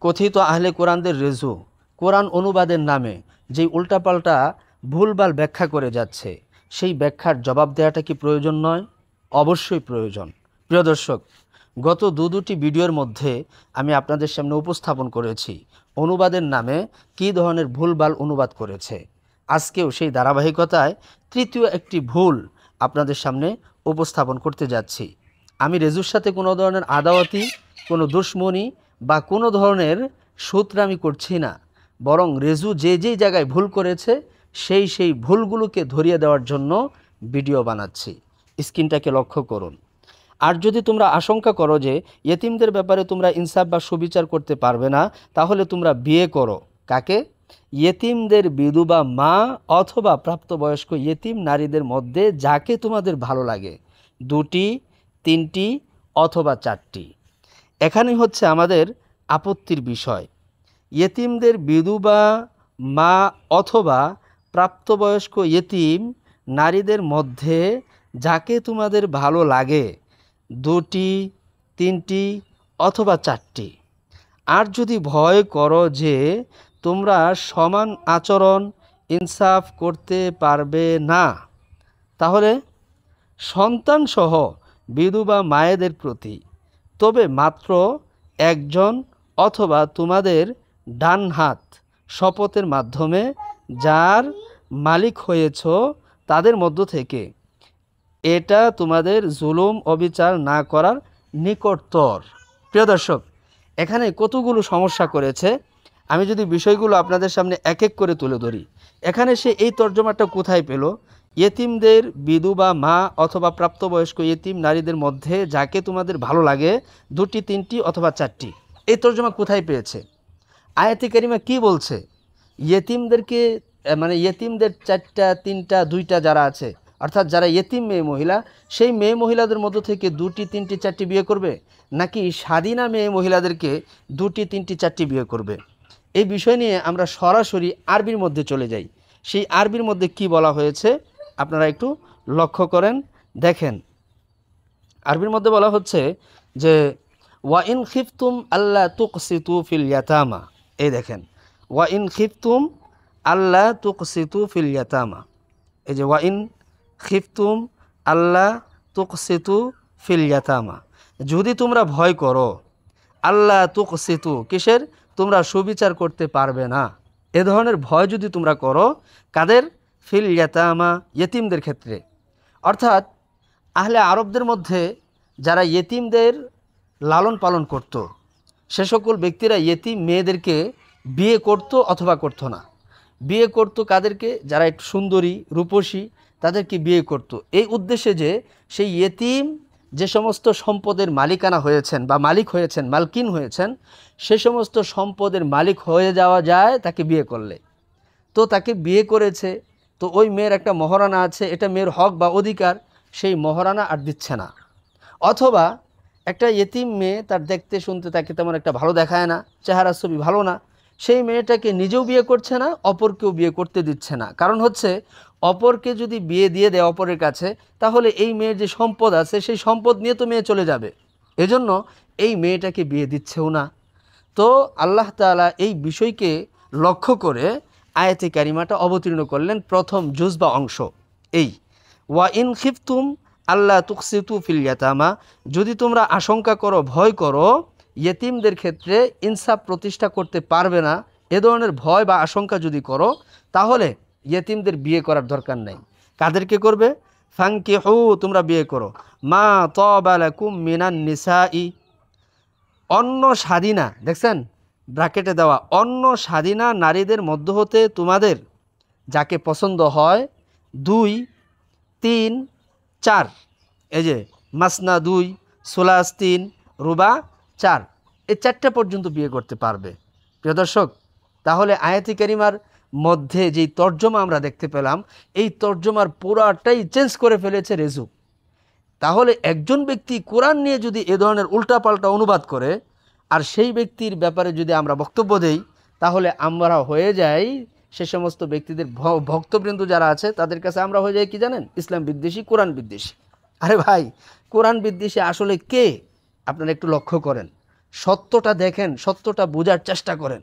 কথিত আহলে কোরআনদের রেজু কোরআন অনুবাদের নামে যেই উল্টাপাল্টা ভুলভাল ব্যাখ্যা করে যাচ্ছে, সেই ব্যাখ্যার জবাব দেওয়াটা কি প্রয়োজন নয়? অবশ্যই প্রয়োজন। প্রিয় দর্শক, গত দুটি ভিডিওর মধ্যে আমি আপনাদের সামনে উপস্থাপন করেছি অনুবাদের নামে কী ধরনের ভুলভাল অনুবাদ করেছে। আজকেও সেই ধারাবাহিকতায় তৃতীয় একটি ভুল আপনাদের সামনে উপস্থাপন করতে যাচ্ছি। আমি রেজুর সাথে কোনো ধরনের আদাওয়াতি, কোনো দুশমনি বা কোনো ধরনের সূত্রামি করছি না, বরং রেজু যেই জায়গায় ভুল করেছে সেই ভুলগুলোকে ধরিয়ে দেওয়ার জন্য ভিডিও বানাচ্ছি। স্ক্রিনটাকে লক্ষ্য করুন। আর যদি তোমরা আশঙ্কা করো যে ইয়েতিমদের ব্যাপারে তোমরা ইনসাফ বা সুবিচার করতে পারবে না, তাহলে তোমরা বিয়ে করো। কাকে? ইয়েতিমদের বিধবা মা অথবা প্রাপ্তবয়স্ক ইয়েতিম নারীদের মধ্যে যাকে তোমাদের ভালো লাগে, 2টি, 3টি অথবা 4টি। এখানেই হচ্ছে আমাদের আপত্তির বিষয়। ইয়েতিমদের বিধবা মা অথবা প্রাপ্তবয়স্ক ইয়েতিম নারীদের মধ্যে যাকে তোমাদের ভালো লাগে, 2টি, 3টি অথবা 4টি। আর যদি ভয় করো যে তোমরা সমান আচরণ ইনসাফ করতে পারবে না, তাহলে সন্তানসহ বিধবা মায়েদের প্রতি তবে মাত্র একজন অথবা তোমাদের ডান হাত শপথের মাধ্যমে যার মালিক হয়েছ তাদের মধ্য থেকে এটা তোমাদের জুলুম অবিচার না করার নিকটতর। প্রিয় দর্শক, এখানে কতগুলো সমস্যা করেছে, আমি যদি বিষয়গুলো আপনাদের সামনে এক এক করে তুলে ধরি। এখানে সে এই তর্জমাটা কোথায় পেল? ইয়েতিমদের বিধবা মা অথবা প্রাপ্তবয়স্ক ইয়েতিম নারীদের মধ্যে যাকে তোমাদের ভালো লাগে, 2টি, 3টি অথবা 4টি। এই তর্জমা কোথায় পেয়েছে? আয়াতে কারিমা কি বলছে? ইয়েতিমদেরকে মানে ইয়েতিমদের 4টা, 3টা, 2টা যারা আছে, অর্থাৎ যারা ইয়েতিম মেয়ে মহিলা, সেই মেয়ে মহিলাদের মধ্য থেকে 2টি, 3টি, 4টি বিয়ে করবে, নাকি স্বাধীনা মেয়ে মহিলাদেরকে 2টি, 3টি, 4টি বিয়ে করবে? এই বিষয় নিয়ে আমরা সরাসরি আরবির মধ্যে চলে যাই। সেই আরবির মধ্যে কি বলা হয়েছে আপনারা একটু লক্ষ্য করেন, দেখেন। আরবির মধ্যে বলা হচ্ছে যে ওয়া ইন খিফতুম আল্লা তুকসিতু ফিল ইয়াতামা। এই দেখেন, ওয়া ইন খিফতুম আল্লা তুকসিতু ফিল ইয়াতামা। এই যে ওয়া ইন খিফতুম আল্লা তুকসিতু ফিল ইয়াতামা, যদি তোমরা ভয় করো, আল্লা তুকসিতু কিসের? তোমরা সুবিচার করতে পারবে না, এ ধরনের ভয় যদি তোমরা করো, কাদের? ফিল ইয়াতামা, ইয়েতিমদের ক্ষেত্রে। অর্থাৎ আহলে আরবদের মধ্যে যারা ইয়েতিমদের লালন পালন করত, সে সকল ব্যক্তিরা ইয়েতিম মেয়েদেরকে বিয়ে করত অথবা করত না। বিয়ে করত কাদেরকে? যারা একটু সুন্দরী, রূপসী, তাদেরকে বিয়ে করত এই উদ্দেশ্যে যে সেই ইয়েতিম যে সমস্ত সম্পদের মালিকানা হয়েছেন বা মালিক হয়েছেন, মালকিন হয়েছেন, সে সমস্ত সম্পদের মালিক হয়ে যাওয়া যায় তাকে বিয়ে করলে। তো তাকে বিয়ে করেছে, তো ওই মেয়ের একটা মহারানা আছে, এটা মেয়ের হক বা অধিকার, সেই মহারানা আর দিচ্ছে না। অথবা একটা ইয়েতিম মেয়ে, তার দেখতে শুনতে তাকে তেমন একটা ভালো দেখায় না, চেহারা ছবি ভালো না, সেই মেয়েটাকে নিজেও বিয়ে করছে না, অপরকেও বিয়ে করতে দিচ্ছে না। কারণ হচ্ছে অপরকে যদি বিয়ে দিয়ে দেয় অপরের কাছে, তাহলে এই মেয়ের যে সম্পদ আছে সেই সম্পদ নিয়ে তো মেয়ে চলে যাবে, এজন্য এই মেয়েটাকে বিয়ে দিচ্ছেও না। তো আল্লাহ তাআলা এই বিষয়কে লক্ষ্য করে আয়াতে কারিমাটা অবতীর্ণ করলেন, প্রথম জুজ বা অংশ এই ওয়া ইন খিফতুম আল্লাহ তুকসিতু ফিল ইয়াতামা, যদি তোমরা আশঙ্কা করো, ভয় করো, ইয়েতিমদের ক্ষেত্রে ইনসাফ প্রতিষ্ঠা করতে পারবে না, এ ধরনের ভয় বা আশঙ্কা যদি করো, তাহলে ইয়েতিমদের বিয়ে করার দরকার নেই। কাদেরকে করবে? ফানকিহু, তোমরা বিয়ে করো, মা তাবা লাকুম মিনান নিসাই, অন্য স্বাধীনা, দেখছেন ব্র্যাকেটে দেওয়া, অন্য স্বাধীনা নারীদের মধ্য হতে তোমাদের যাকে পছন্দ হয়, 2, 3, 4, এই যে মাসনা 2, সুলাস 3, রুবা 4, এই 4টা পর্যন্ত বিয়ে করতে পারবে। প্রিয় দর্শক, তাহলে আয়াতি কারিমার মধ্যে যেই তর্জমা আমরা দেখতে পেলাম, এই তর্জমার পুরাটাই চেঞ্জ করে ফেলেছে রেজু। তাহলে একজন ব্যক্তি কোরআন নিয়ে যদি এ ধরনের উল্টাপাল্টা অনুবাদ করে, আর সেই ব্যক্তির ব্যাপারে যদি আমরা বক্তব্য দেই, তাহলে আমরা হয়ে যাই সে সমস্ত ব্যক্তিদের ভক্তবৃন্দ যারা আছে তাদের কাছে আমরা হয়ে যাই কি জানেন? ইসলাম বিদ্বেষী, কোরআন বিদ্বেষী। আরে ভাই, কোরআন বিদ্বেষী আসলে কে? আপনারা একটু লক্ষ্য করেন। সত্যটা দেখেন, সত্যটা বোঝার চেষ্টা করেন।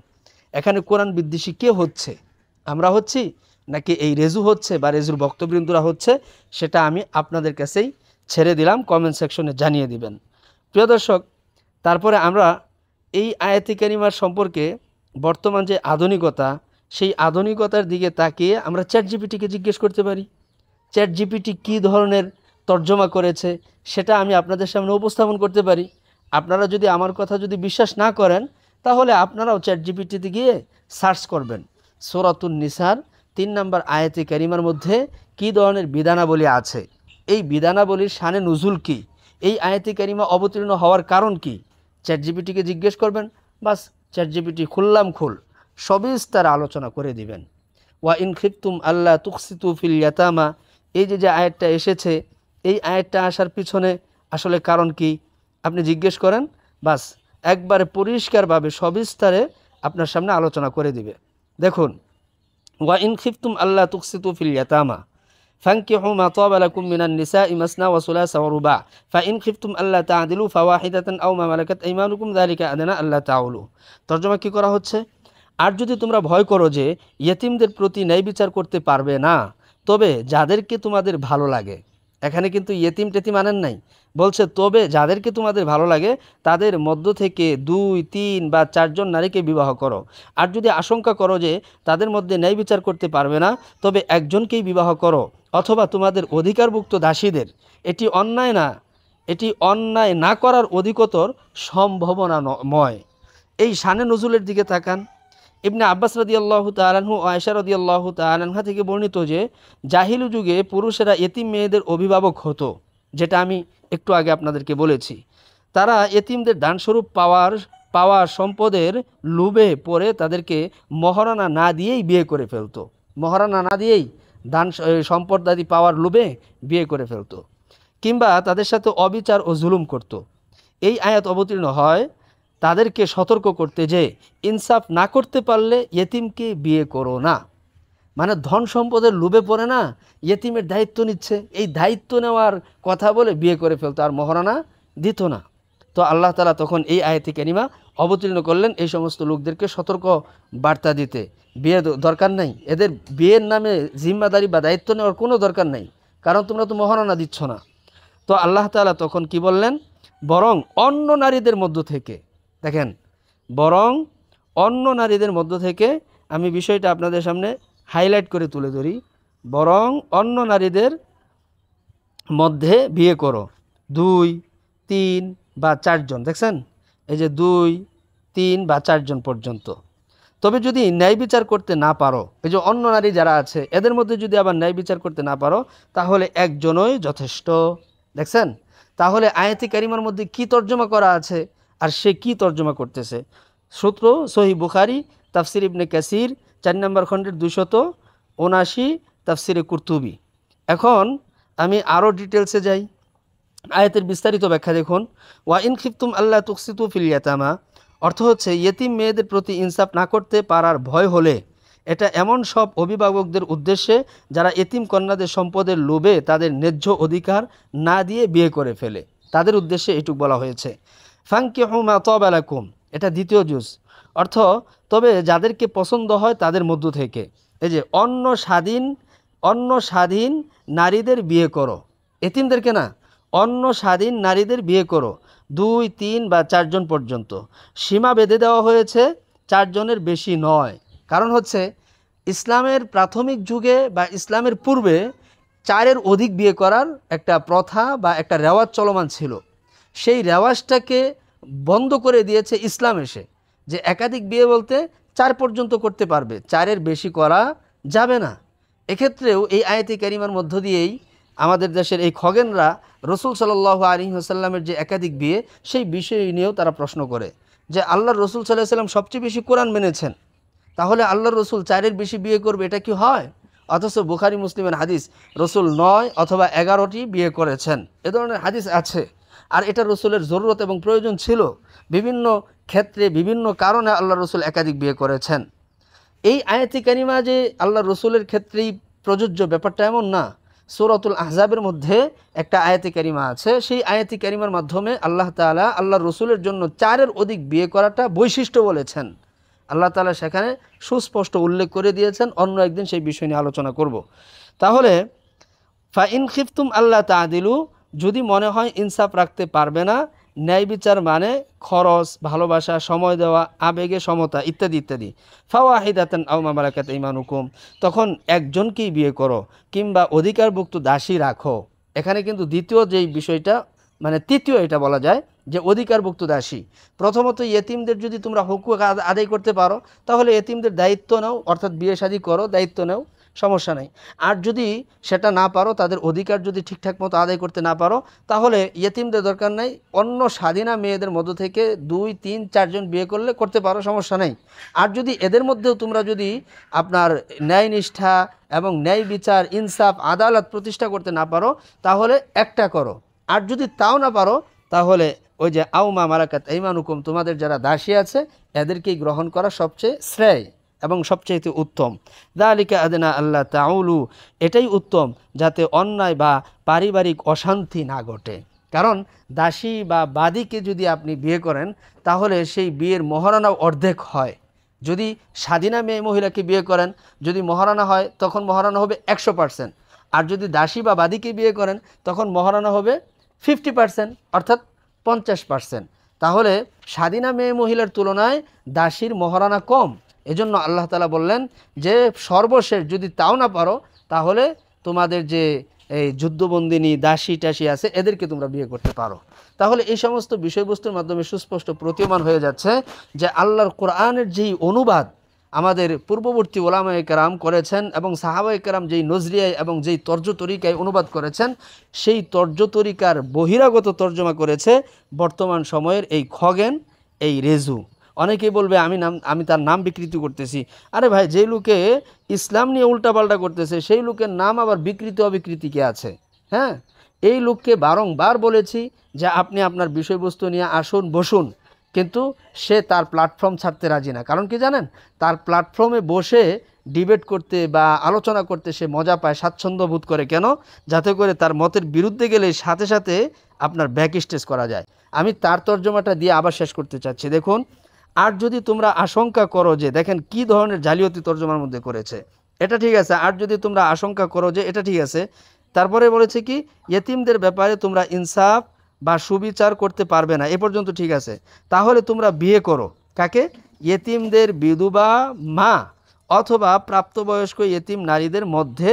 এখানে কোরআন বিদ্বেষী কে হচ্ছে? আমরা হচ্ছি নাকি এই রেজু হচ্ছে বা রেজুর বক্তবৃন্দরা হচ্ছে? সেটা আমি আপনাদের কাছেই ছেড়ে দিলাম, কমেন্ট সেকশনে জানিয়ে দিবেন। প্রিয় দর্শক, তারপরে আমরা এই আয়াতে কারিমার সম্পর্কে বর্তমান যে আধুনিকতা, সেই আধুনিকতার দিকে তাকিয়ে আমরা চ্যাট জিপিটিকে জিজ্ঞেস করতে পারি। চ্যাট জিপিটি কী ধরনের তর্জমা করেছে সেটা আমি আপনাদের সামনে উপস্থাপন করতে পারি। আপনারা যদি আমার কথা যদি বিশ্বাস না করেন, তাহলে আপনারাও চ্যাট জিপিটিতে গিয়ে সার্চ করবেন সূরাতুন নিসার 3 নম্বর আয়াতে কারিমার মধ্যে কী ধরনের বিধানাবলী আছে, এই বিধানাবলীর শানে নুজুল কী, এই আয়াতে কারিমা অবতীর্ণ হওয়ার কারণ কী, চ্যাট জিপিটিকে জিজ্ঞেস করবেন। বাস, চ্যাট জিপিটি খুললাম খুল সবিস্তার আলোচনা করে দিবেন। ওয়া ইন খিফতুম আল্লাহ তুকসিতু ফিল ইয়াতামা, এই যে আয়াতটা এসেছে, এই আয়াতটা আসার পিছনে আসলে কারণ কি আপনি জিজ্ঞেস করেন, বাস একবারে পরিষ্কারভাবে সবিস্তারে আপনার সামনে আলোচনা করে দিবে। দেখুন, ওয়া ইন খিফতুম আল্লাহ তুকসিতু ফিল ইয়াতামা ফানকিহু মা তাবা লাকুম মিনান নিসাই মাসনা ওয়া সুলাসা ওয়া রুবা ফাইন খিফতুম আল্লাহ তা'দিলু ফাওয়াহিদাতান আও মা মালাকাত আইমানুকুম যালিকা আদনা আল্লাহ তাউলু। তর্জমা কি করা হচ্ছে? আর যদি তোমরা ভয় করো যে ইয়েতিমদের প্রতি ন্যায় বিচার করতে পারবে না, তবে যাদেরকে তোমাদের ভালো লাগে, এখানে কিন্তু ইয়েতিম টেতিম আনেন নাই, বলছে তবে যাদেরকে তোমাদের ভালো লাগে তাদের মধ্য থেকে 2, 3 বা 4 জন নারীকে বিবাহ করো। আর যদি আশঙ্কা করো যে তাদের মধ্যে ন্যায় বিচার করতে পারবে না, তবে একজনকেই বিবাহ করো, অথবা তোমাদের অধিকারভুক্ত দাসীদের। এটি অন্যায় না, এটি অন্যায় না করার অধিকতর সম্ভাবনাময়। এই শানে নজুলের দিকে তাকান। ইবনে আব্বাস রাদিয়াল্লাহু তাআলা আনহু ও আয়েশা রাদিয়াল্লাহু তাআলা আনহা থেকে বর্ণিত যে জাহিলি যুগে পুরুষেরা এতিম মেয়েদের অভিভাবক হতো, যেটা আমি একটু আগে আপনাদেরকে বলেছি। তারা এতিমদের দানস্বরূপ পাওয়া সম্পদের লোভে পড়ে তাদেরকে মহারণা না দিয়েই বিয়ে করে ফেলতো। মহারণা না দিয়েই দান সম্পদাদি পাওয়ার লোভে বিয়ে করে ফেলতো, কিংবা তাদের সাথে অবিচার ও জুলুম করত। এই আয়াত অবতীর্ণ হয় তাদেরকে সতর্ক করতে যে ইনসাফ না করতে পারলে ইয়েতিমকে বিয়ে করো না। মানে ধন সম্পদের লোভে পড়ে না, ইয়েতিমের দায়িত্ব নিচ্ছে, এই দায়িত্ব নেওয়ার কথা বলে বিয়ে করে ফেলতো, আর মহারণা দিত না। তো আল্লাহ তাআলা তখন এই আয়াতে কারিমা অবতীর্ণ করলেন এই সমস্ত লোকদেরকে সতর্ক বার্তা দিতে। বিয়ে দরকার নাই, এদের বিয়ের নামে জিম্মাদারি বা দায়িত্ব নেওয়ার কোনো দরকার নাই, কারণ তোমরা তো মহারণা দিচ্ছ না। তো আল্লাহ তাআলা তখন কি বললেন, বরং অন্য নারীদের মধ্য থেকে, দেখেন, বরং অন্য নারীদের মধ্য থেকে, আমি বিষয়টা আপনাদের সামনে হাইলাইট করে তুলে ধরি, বরং অন্য নারীদের মধ্যে বিয়ে করো 2, 3 বা 4 জন। দেখছেন, এই যে 2, 3 বা 4 জন পর্যন্ত। তবে যদি ন্যায় বিচার করতে না পারো, এই যে অন্য নারী যারা আছে এদের মধ্যে যদি আবার ন্যায় বিচার করতে না পারো, তাহলে একজনই যথেষ্ট। দেখছেন, তাহলে আয়াতে কারিমার মধ্যে কি তর্জমা করা আছে আর সে কি তর্জমা করতেছে। সূত্র সহিহ বুখারী, তাফসির ইবনে কাসির 4 নম্বর খণ্ডের 279, তাফসিরে কুরতুবি। এখন আমি আরও ডিটেলসে যাই, আয়াতের বিস্তারিত ব্যাখ্যা দেখুন। ওয়া ইন খিফতুম আল্লাহ তুকসিতু ফিল ইয়াতামা, অর্থ হচ্ছে ইয়েতিম মেয়েদের প্রতি ইনসাফ না করতে পারার ভয় হলে, এটা এমন সব অভিভাবকদের উদ্দেশ্যে যারা এতিম কন্যাদের সম্পদের লোভে তাদের ন্যায্য অধিকার না দিয়ে বিয়ে করে ফেলে, তাদের উদ্দেশ্যে এটুক বলা হয়েছে। ফানকিহু মা তাবা লাকুম, এটা দ্বিতীয় জুজ, অর্থ তবে যাদেরকে পছন্দ হয় তাদের মধ্য থেকে। এই যে অন্য স্বাধীন নারীদের বিয়ে করো, এতিমদেরকে না, অন্য স্বাধীন নারীদের বিয়ে করো 2, 3 বা 4 জন পর্যন্ত। সীমা বেঁধে দেওয়া হয়েছে 4 জনের বেশি নয়। কারণ হচ্ছে ইসলামের প্রাথমিক যুগে বা ইসলামের পূর্বে 4-এর অধিক বিয়ে করার একটা প্রথা বা একটা রেওয়াজ চলমান ছিল। সেই রেওয়াজটাকে বন্ধ করে দিয়েছে ইসলাম এসে, যে একাধিক বিয়ে বলতে 4 পর্যন্ত করতে পারবে, 4-এর বেশি করা যাবে না। এক্ষেত্রেও এই আয়াতে কারিমার মধ্য দিয়েই আমাদের দেশের এই খগেনরা রসুল সাল্লাল্লাহু আলাইহি ওয়াসাল্লামের যে একাধিক বিয়ে, সেই বিষয় নিয়েও তারা প্রশ্ন করে যে আল্লাহর রসুল সাল্লাল্লাহু আলাইহি ওয়াসাল্লাম সবচেয়ে বেশি কোরআন মেনেছেন, তাহলে আল্লাহর রসুল 4-এর বেশি বিয়ে করবে, এটা কি হয়? অথচ বুখারী মুসলিমের হাদিস রসুল 9 অথবা 11টি বিয়ে করেছেন, এ ধরনের হাদিস আছে। আর এটা রসুলের জরুরত এবং প্রয়োজন ছিল, বিভিন্ন ক্ষেত্রে বিভিন্ন কারণে আল্লাহ রসুল একাধিক বিয়ে করেছেন। এই আয়াতে কারিমা যে আল্লাহ রসুলের ক্ষেত্রেই প্রযোজ্য ব্যাপারটা এমন না, সূরাতুল আহজাবের মধ্যে একটা আয়াতে কারিমা আছে, সেই আয়াতে কারিমার মাধ্যমে আল্লাহ তাআলা আল্লাহর রসুলের জন্য 4-এর অধিক বিয়ে করাটা বৈশিষ্ট্য বলেছেন। আল্লাহ তাআলা সেখানে সুস্পষ্ট উল্লেখ করে দিয়েছেন। অন্য একদিন সেই বিষয় নিয়ে আলোচনা করব। তাহলে ফাইন খিফতুম আল্লাহ তাআদিলু, যদি মনে হয় ইনসাফ রাখতে পারবে না, ন্যায় বিচার মানে খরচ, ভালোবাসা, সময় দেওয়া, আবেগে সমতা ইত্যাদি ইত্যাদি, ফাওয়াহিদাতান আও মা মালাকাত আইমানুকুম, তখন একজনকেই বিয়ে করো কিংবা অধিকারভুক্ত দাসী রাখো। এখানে কিন্তু দ্বিতীয় যেই বিষয়টা, মানে তৃতীয় এটা বলা যায় যে অধিকারভুক্ত দাসী। প্রথমত ইয়েতিমদের যদি তোমরা হুকুক আদায় করতে পারো তাহলে ইয়েতিমদের দায়িত্ব নাও, অর্থাৎ বিয়ে শাদী করো, দায়িত্ব নাও, সমস্যা নাই। আর যদি সেটা না পারো, তাদের অধিকার যদি ঠিকঠাক মতো আদায় করতে না পারো, তাহলে ইয়েতিমদের দরকার নাই, অন্য স্বাধীনা মেয়েদের মধ্য থেকে 2, 3, 4 জন বিয়ে করতে পারো, সমস্যা নেই। আর যদি এদের মধ্যেও তোমরা যদি আপনার ন্যায় নিষ্ঠা এবং ন্যায় বিচার, ইনসাফ, আদালত প্রতিষ্ঠা করতে না পারো, তাহলে একটা করো। আর যদি তাও না পারো, তাহলে ওই যে আও মা মালাকাত আইমানুকুম, তোমাদের যারা দাসী আছে এদেরকেই গ্রহণ করা সবচেয়ে শ্রেয় এবং সবচেয়ে উত্তম। যালিকা আদনা আল্লাহ তাউলু, এটাই উত্তম যাতে অন্যায় বা পারিবারিক অশান্তি না ঘটে। কারণ দাসী বা বাদীকে যদি আপনি বিয়ে করেন তাহলে সেই বিয়ের মহারণাও অর্ধেক হয়। যদি স্বাধীনা মেয়ে মহিলাকে বিয়ে করেন, যদি মহারণা হয় তখন মহারণা হবে 100%। আর যদি দাসী বা বাদীকে বিয়ে করেন তখন মহারণা হবে 50%, অর্থাৎ 50%। তাহলে স্বাধীনা মেয়ে মহিলার তুলনায় দাসীর মহারণা কম। এজন্য আল্লাহ তাআলা বললেন যে সর্বশেষ যদি তাও না পারো, তাহলে তোমাদের যে এই যুদ্ধবন্দিনী দাসী টাসী আছে এদেরকে তোমরা বিয়ে করতে পারো। তাহলে এই সমস্ত বিষয়বস্তুর মাধ্যমে সুস্পষ্ট প্রতীয়মান হয়ে যাচ্ছে যে আল্লাহর কোরআনের যেই অনুবাদ আমাদের পূর্ববর্তী ওলামায়ে কেরাম করেছেন এবং সাহাবায়ে কেরাম যেই নজরিয়ায় এবং যেই তর্জ তরিকায় অনুবাদ করেছেন, সেই তর্জ তরিকার বহিরাগত তর্জমা করেছে বর্তমান সময়ের এই খগেন, এই রেজু। অনেকেই বলবে আমি তার নাম বিকৃতি করতেছি। আরে ভাই, যেই লোকে ইসলাম নিয়ে উল্টাপাল্টা করতেছে সেই লোকের নাম আবার বিকৃতি অবিকৃতি কে আছে? হ্যাঁ, এই লোককে বারংবার বলেছি যে আপনি আপনার বিষয়বস্তু নিয়ে আসুন, বসুন, কিন্তু সে তার প্ল্যাটফর্ম ছাড়তে রাজি না। কারণ কি জানেন? তার প্ল্যাটফর্মে বসে ডিবেট করতে বা আলোচনা করতে সে মজা পায়, স্বাচ্ছন্দ্য বোধ করে। কেন? যাতে করে তার মতের বিরুদ্ধে গেলে সাথে সাথে আপনার ব্যাক স্টেজ করা যায়। আমি তার তর্জমাটা দিয়ে আবার শেষ করতে চাচ্ছি। দেখুন, আর যদি তোমরা আশঙ্কা করো যে, দেখেন কি ধরনের জালিয়াতি তর্জমার মধ্যে করেছে, এটা ঠিক আছে। আর যদি তোমরা আশঙ্কা করো যে, এটা ঠিক আছে, তারপরে বলেছে কি, ইয়েতিমদের ব্যাপারে তোমরা ইনসাফ বা সুবিচার করতে পারবে না, এ পর্যন্ত ঠিক আছে। তাহলে তোমরা বিয়ে করো কাকে? ইয়েতিমদের বিধবা মা অথবা প্রাপ্তবয়স্ক ইয়েতিম নারীদের মধ্যে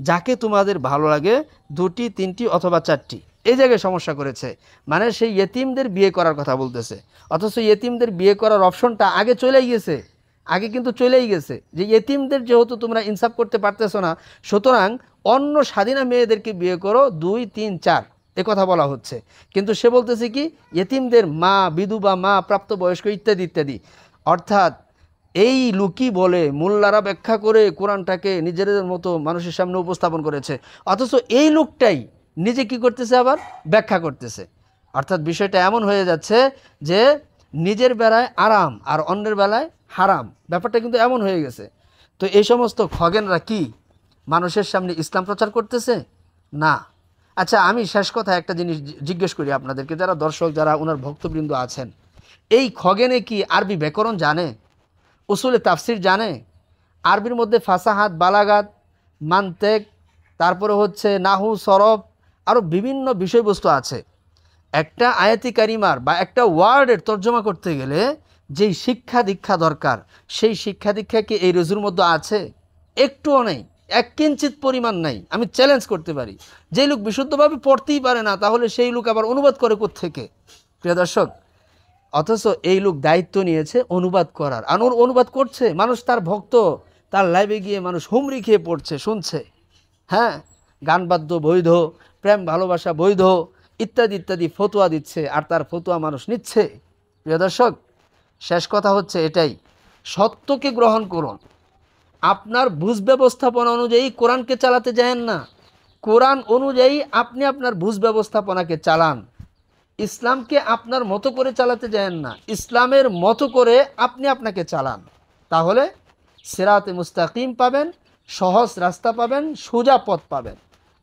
যাকে তোমাদের ভালো লাগে, 2টি, 3টি অথবা 4টি। এই জায়গায় সমস্যা করেছে, মানে সেই ইয়েতিমদের বিয়ে করার কথা বলতেছে, অথচ ইয়েতিমদের বিয়ে করার অপশনটা আগে চলেই গেছে। আগে কিন্তু চলেই গেছে যে ইয়েতিমদের যেহেতু তোমরা ইনসাফ করতে পারতেছো না, সুতরাং অন্য স্বাধীনা মেয়েদেরকে বিয়ে করো, 2, 3, 4, এ কথা বলা হচ্ছে। কিন্তু সে বলতেছে কি, ইয়েতিমদের মা, বিধবা মা, প্রাপ্তবয়স্ক ইত্যাদি ইত্যাদি। অর্থাৎ এই লুকি বলে মোল্লারা ব্যাখ্যা করে কোরআনটাকে নিজেদের মতো মানুষের সামনে উপস্থাপন করেছে, অথচ এই লোকটাই নিজে কি করতেছে, আবার ব্যাখ্যা করতেছে। অর্থাৎ বিষয়টা এমন হয়ে যাচ্ছে যে নিজের বেলায় আরাম আর অন্যের বেলায় হারাম, ব্যাপারটা কিন্তু এমন হয়ে গেছে। তো এই সমস্ত খগেনরা কি মানুষের সামনে ইসলাম প্রচার করতেছে? না। আচ্ছা, আমি শেষ কথা একটা জিনিস জিজ্ঞেস করি আপনাদেরকে, যারা দর্শক, যারা ওনার ভক্তবৃন্দ আছেন, এই খগেনে কি আরবি ব্যাকরণ জানে? উসুলে তাফসির জানে? আরবির মধ্যে ফাসাহাত, বালাগাত, মান্তেক, তারপরে হচ্ছে নাহু, সরফ, আরও বিভিন্ন বিষয়বস্তু আছে। একটা আয়াতি কারিমার বা একটা ওয়ার্ডের তর্জমা করতে গেলে যেই শিক্ষা দীক্ষা দরকার, সেই শিক্ষা দীক্ষা কি এই রেজুর মধ্যে আছে? একটুও নেই, এক কিঞ্চিত পরিমাণ নাই। আমি চ্যালেঞ্জ করতে পারি, যেই লোক বিশুদ্ধভাবে পড়তেই পারে না, তাহলে সেই লোক আবার অনুবাদ করে কোত্থেকে? প্রিয় দর্শক, অথচ এই লোক দায়িত্ব নিয়েছে অনুবাদ করার, আর অনুবাদ করছে। মানুষ তার ভক্ত, তার লাইভে গিয়ে মানুষ হুমড়ি খেয়ে পড়ছে, শুনছে। হ্যাঁ, গান বাদ্য বৈধ, প্রেম ভালোবাসা বৈধ, ইত্যাদি ইত্যাদি ফতোয়া দিচ্ছে, আর তার ফতোয়া মানুষ নিচ্ছে। প্রিয় দর্শক, শেষ কথা হচ্ছে এটাই, সত্যকে গ্রহণ করুন। আপনার বুঝ ব্যবস্থাপনা অনুযায়ী কোরআনকে চালাতে যায়েন না, কোরআন অনুযায়ী আপনি আপনার বুঝ ব্যবস্থাপনাকে চালান। ইসলামকে আপনার মতো করে চালাতে যায়েন না, ইসলামের মতো করে আপনি আপনাকে চালান। তাহলে সিরাতে মুস্তাকিম পাবেন, সহজ রাস্তা পাবেন, সোজা পথ পাবেন।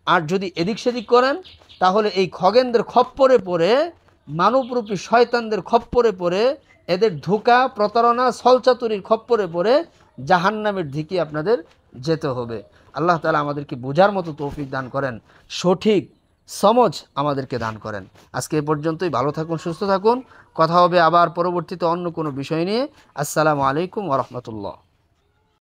আর যদি এদিক সেদিক করেন তাহলে এই খগেনদের খপ্পরে পড়ে, মানবরূপী শয়তানদের খপ্পরে পড়ে, এদের ধোঁকা প্রতারণা ছলচাতুরির খপ্পরে পড়ে জাহান্নামের দিকে আপনাদের যেতে হবে। আল্লাহ তাআলা আমাদেরকে বোঝার মতো তৌফিক দান করেন, সঠিক সমঝ আমাদেরকে দান করেন। আজকে এ পর্যন্তই। ভালো থাকুন, সুস্থ থাকুন। কথা হবে আবার পরবর্তীতে অন্য কোনো বিষয় নিয়ে। আসসালামু আলাইকুম ওয়া রাহমাতুল্লাহ।